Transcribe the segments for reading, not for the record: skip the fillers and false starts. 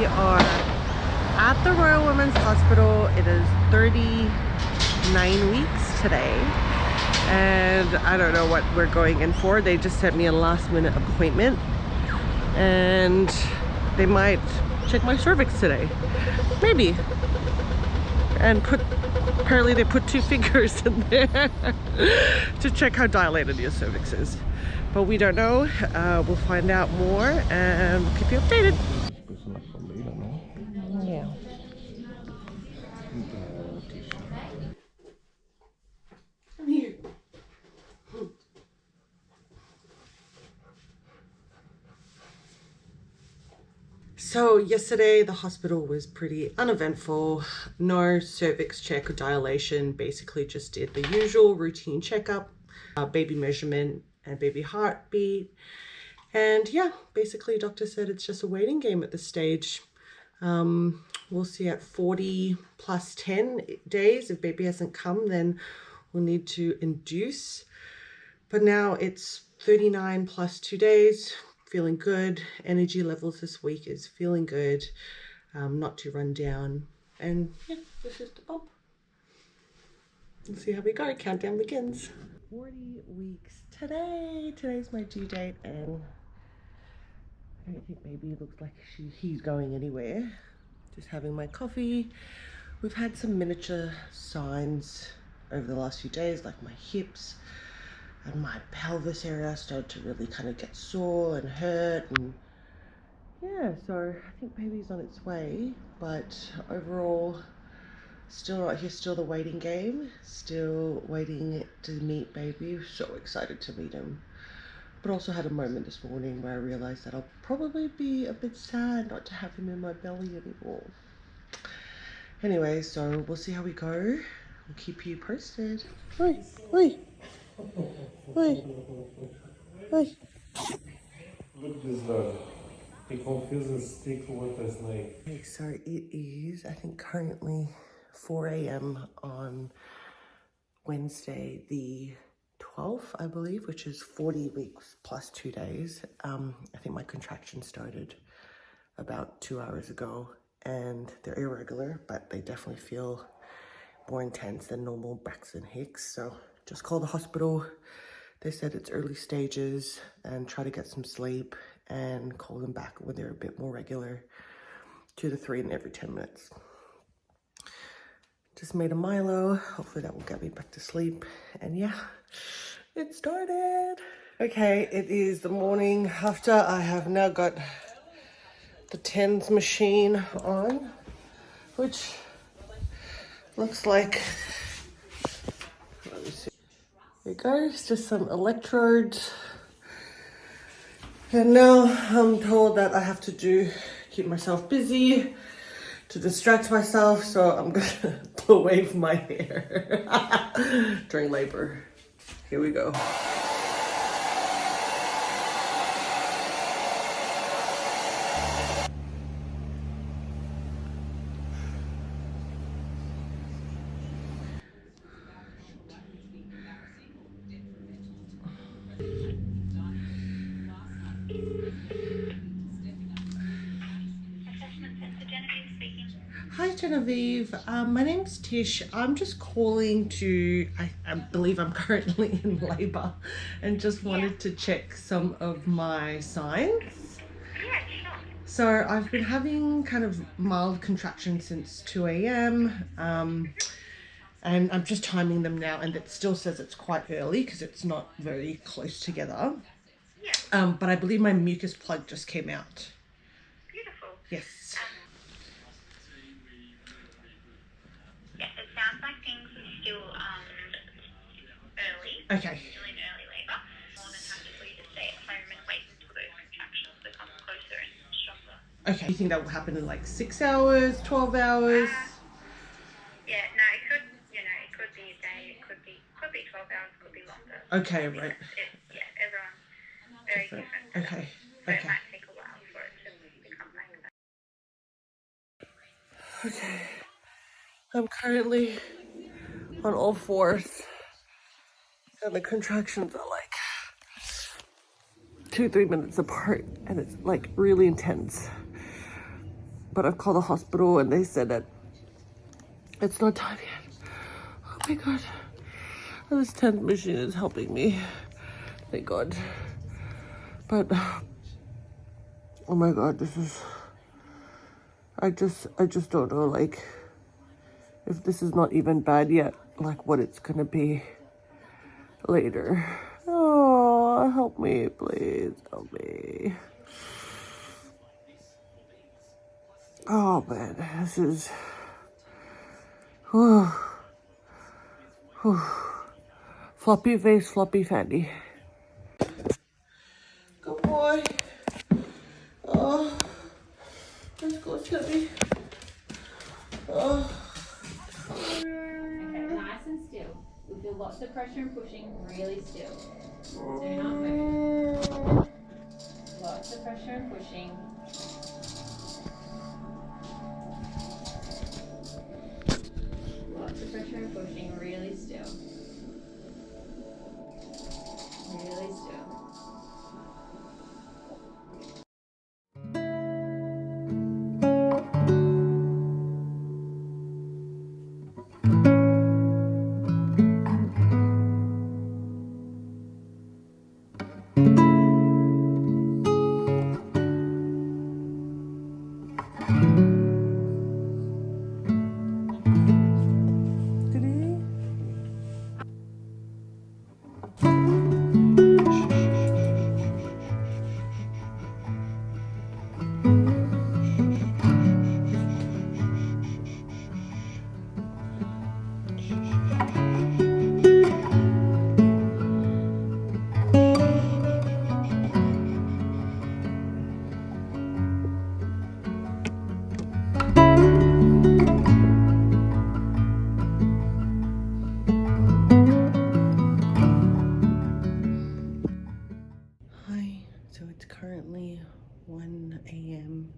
are at the Royal Women's Hospital. It is 39 weeks today, and I don't know what we're going in for. They just sent me a last minute appointment, and they might check my cervix today, maybe, and apparently they put 2 fingers in there to check how dilated your cervix is, but we don't know. We'll find out more and we'll keep you updated. Yeah. Come here. So yesterday the hospital was pretty uneventful. No cervix check or dilation, basically just did the usual routine checkup, baby measurement and baby heartbeat. And yeah, basically doctor said it's just a waiting game at this stage. We'll see at 40 plus 10 days. If baby hasn't come, then we'll need to induce. But now it's 39 plus 2 days. Feeling good. Energy levels this week is feeling good. Not too run down. And yeah, this is the bump. We'll see how we go. Countdown begins. 40 weeks today. Today's my due date, and I don't think baby looks like he's going anywhere. Just having my coffee. We've had some miniature signs over the last few days, like my hips and my pelvis area started to really kind of get sore and hurt, and yeah, so I think baby's on its way, but overall still right here, still the waiting game, still waiting to meet baby. So excited to meet him, but also had a moment this morning where I realized that I'll probably be a bit sad not to have him in my belly anymore. Anyway, so we'll see how we go. We'll keep you posted. Oi, oi. Oi. Oi. Look at this dog. He confuses stick with a snake. Okay, so it is, I think, currently 4 a.m. on Wednesday the 12th, I believe, which is 40 weeks plus 2 days. I think my contractions started about 2 hours ago, and they're irregular, but they definitely feel more intense than normal Braxton Hicks. So just called the hospital. They said it's early stages and try to get some sleep, and call them back when they're a bit more regular, 2 to 3 in every 10 minutes. Just made a Milo. Hopefully that will get me back to sleep. And yeah, it started. Okay, it is the morning after. I have now got the TENS machine on, which looks like, let me see. There you go, it's just some electrodes. And now I'm told that I have to keep myself busy to distract myself, so I'm gonna wave my hair during labor. Here we go. Hi Genevieve, my name's Tish. I'm just calling to, I believe I'm currently in labor, and just wanted to check some of my signs. Yeah, sure. So I've been having kind of mild contractions since 2 a.m. And I'm just timing them now, and it still says it's quite early because it's not very close together. Yeah. But I believe my mucus plug just came out. Beautiful. Yes. Yeah, it sounds like things are still early. Okay. Still in early labour. More than happy for you to stay at home and wait until those contractions become closer and stronger. Okay. Do you think that will happen in like 6 hours, 12 hours? Yeah, no, it could, it could be a day, it could be 12 hours, could be longer. Okay, right. Yeah, everyone's very different. Okay. So it Okay. might take a while for it to become like that. Okay. I'm currently on all fours, and the contractions are like 2-3 minutes apart, and it's like really intense. but I've called the hospital and they said that it's not time yet. Oh my god. This tent machine is helping me. Thank God. But oh my god, this is I just don't know, like, if this is not even bad yet, like what it's gonna be later. Oh, help me, please, help me. Oh man, this is floppy face, floppy fanny. Good boy. Oh, let's go, Slippy. Oh. Okay, nice and still. We feel lots of pressure and pushing, really still. Do not move. Lots of pressure and pushing. Lots of pressure and pushing, really still. Really still. Hi, so it's currently 1 a.m.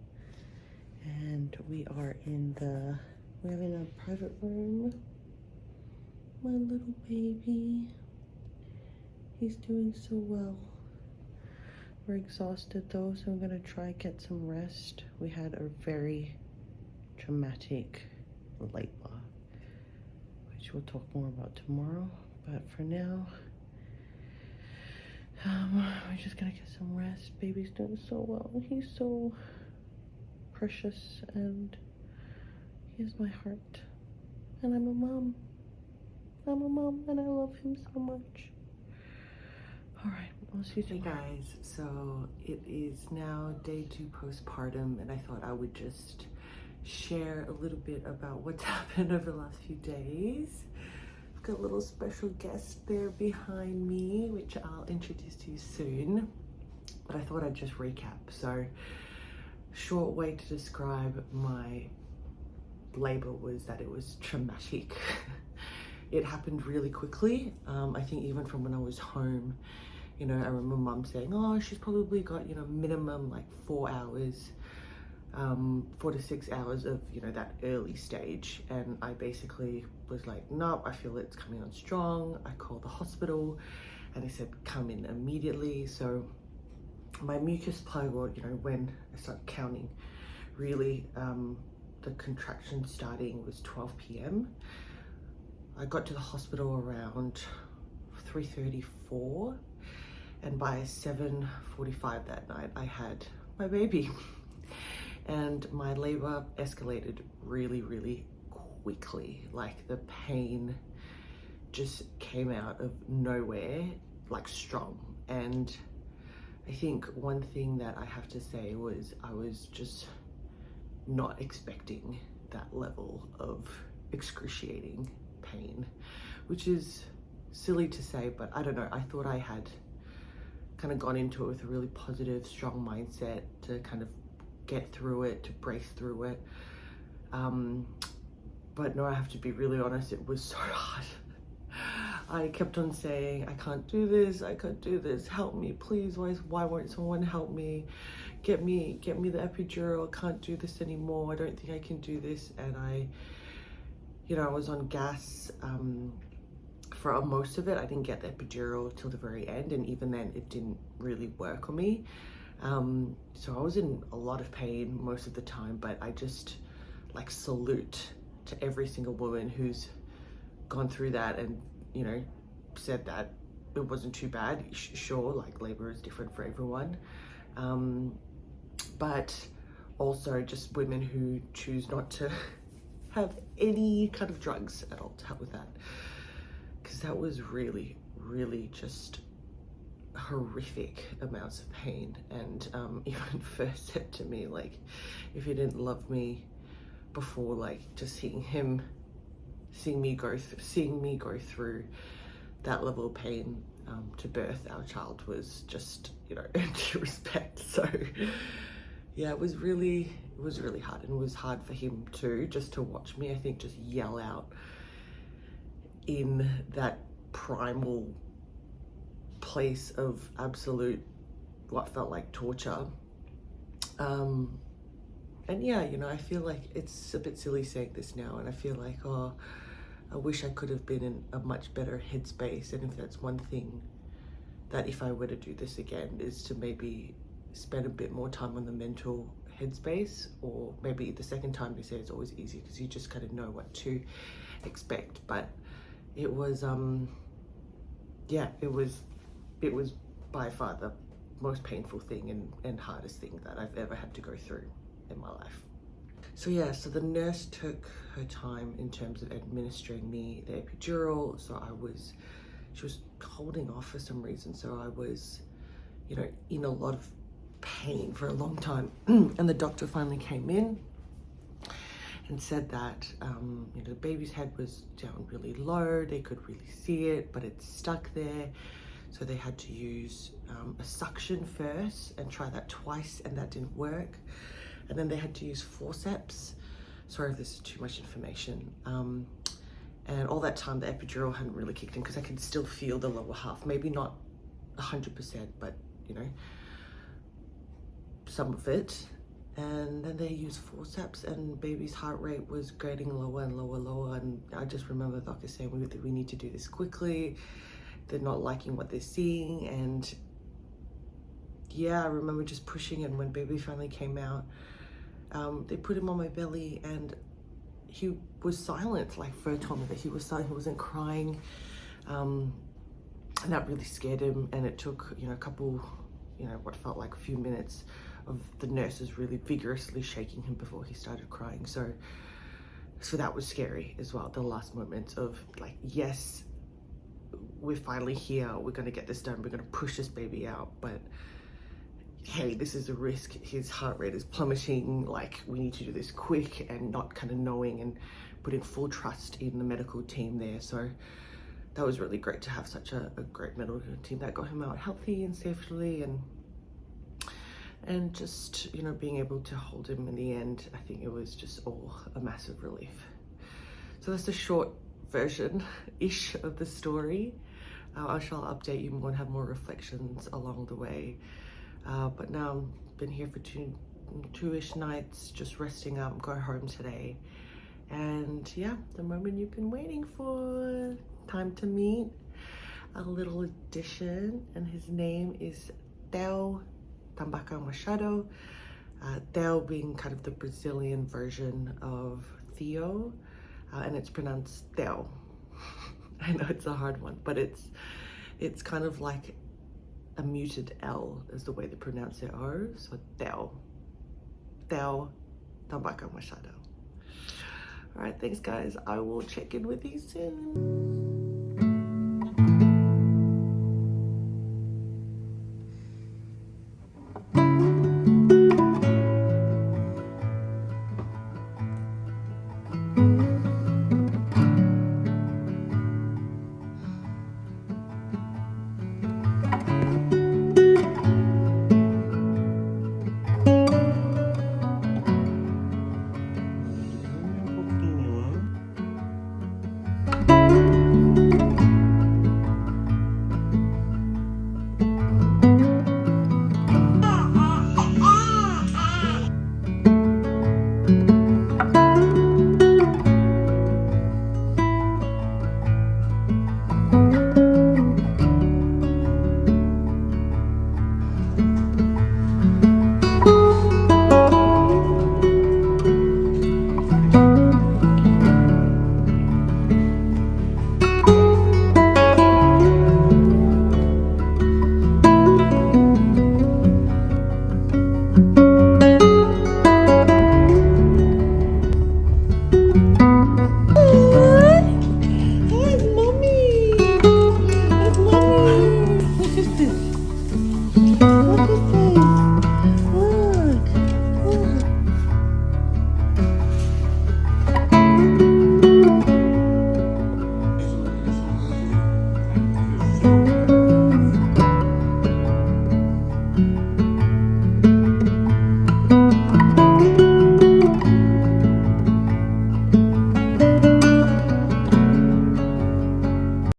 and we're in a private room. My little baby, he's doing so well. We're exhausted though, so I'm gonna try get some rest. We had a very traumatic labor, which we'll talk more about tomorrow, but for now, we're just gonna get some rest. Baby's doing so well. He's so precious and he has my heart. And I'm a mom. I'm a mom and I love him so much. All right, I'll see you tomorrow. Hey guys, so it is now day 2 postpartum and I thought I would just share a little bit about what's happened over the last few days. I've got a little special guest there behind me, which I'll introduce to you soon. But I thought I'd just recap. So, short way to describe my labor was that it was traumatic. It happened really quickly. I think even from when I was home, you know, I remember mum saying, oh, she's probably got, you know, minimum like 4 hours, 4 to 6 hours of, you know, that early stage. And I basically was like, no, I feel it's coming on strong. I called the hospital and they said, come in immediately. So my mucus plug, or, you know, when I started counting, really, the contraction starting was 12 p.m. I got to the hospital around 3:34 and by 7:45 that night I had my baby. And my labor escalated really, really quickly. Like the pain just came out of nowhere, like strong. And I think one thing that I have to say was I was just not expecting that level of excruciating pain, which is silly to say, but I don't know. I thought I had kind of gone into it with a really positive, strong mindset to kind of get through it, to break through it. But no, I have to be really honest, it was so hard. I kept on saying, I can't do this, I can't do this, help me, please, why won't someone help me? Get me the epidural, I can't do this anymore, I don't think I can do this. And I was on gas for most of it. I didn't get the epidural till the very end, and even then it didn't really work on me. So I was in a lot of pain most of the time, but I just like salute to every single woman who's gone through that and, you know, said that it wasn't too bad. Sure, like labor is different for everyone. But also just women who choose not to have any kind of drugs at all to help with that. Because that was really, really just horrific amounts of pain. And even first said to me, like, if he didn't love me before, like, just seeing me go through that level of pain to birth our child was just, you know, due respect. So yeah, it was really hard, and it was hard for him too, just to watch me, I think, just yell out in that primal place of absolute what felt like torture. And yeah, you know, I feel like it's a bit silly saying this now, and I feel like, oh, I wish I could have been in a much better headspace. And if that's one thing that if I were to do this again, is to maybe spend a bit more time on the mental headspace. Or maybe the second time, they say it's always easy because you just kind of know what to expect. But it was yeah, it was by far the most painful thing and hardest thing that I've ever had to go through in my life. So yeah, so the nurse took her time in terms of administering me the epidural. So she was holding off for some reason. So I was, you know, in a lot of pain for a long time. And the doctor finally came in and said that, you know, the baby's head was down really low. They could really see it, but it's stuck there. So they had to use a suction first and try that twice, and that didn't work. And then they had to use forceps. Sorry if this is too much information. And all that time, the epidural hadn't really kicked in because I could still feel the lower half. Maybe not 100%, but, you know, some of it. And then they used forceps, and baby's heart rate was getting lower and lower. And I just remember the doctor saying, we need to do this quickly. They're not liking what they're seeing. And yeah, I remember just pushing, and when baby finally came out, they put him on my belly, and he was silent. Like Fer told me that he was silent, he wasn't crying. And that really scared him. And it took, you know, a couple, you know, what felt like a few minutes of the nurses really vigorously shaking him before he started crying. So that was scary as well. The last moments of like, yes, we're finally here. We're going to get this done. We're going to push this baby out. But hey, this is a risk. His heart rate is plummeting. Like, we need to do this quick, and not kind of knowing and putting full trust in the medical team there. So that was really great to have such a great medical team that got him out healthy and safely, and just, you know, being able to hold him in the end. I think it was just all a massive relief. So that's a short version-ish of the story. I shall update you more and have more reflections along the way. But now I've been here for two-ish nights, just resting up, go home today. And yeah, the moment you've been waiting for. Time to meet a little addition, and his name is Tambakau Machado. Theo being kind of the Brazilian version of Theo, and it's pronounced Theo. I know it's a hard one, but it's kind of like a muted L is the way they pronounce their O. So Theo Tambakau Machado. All right, thanks guys. I will check in with you soon.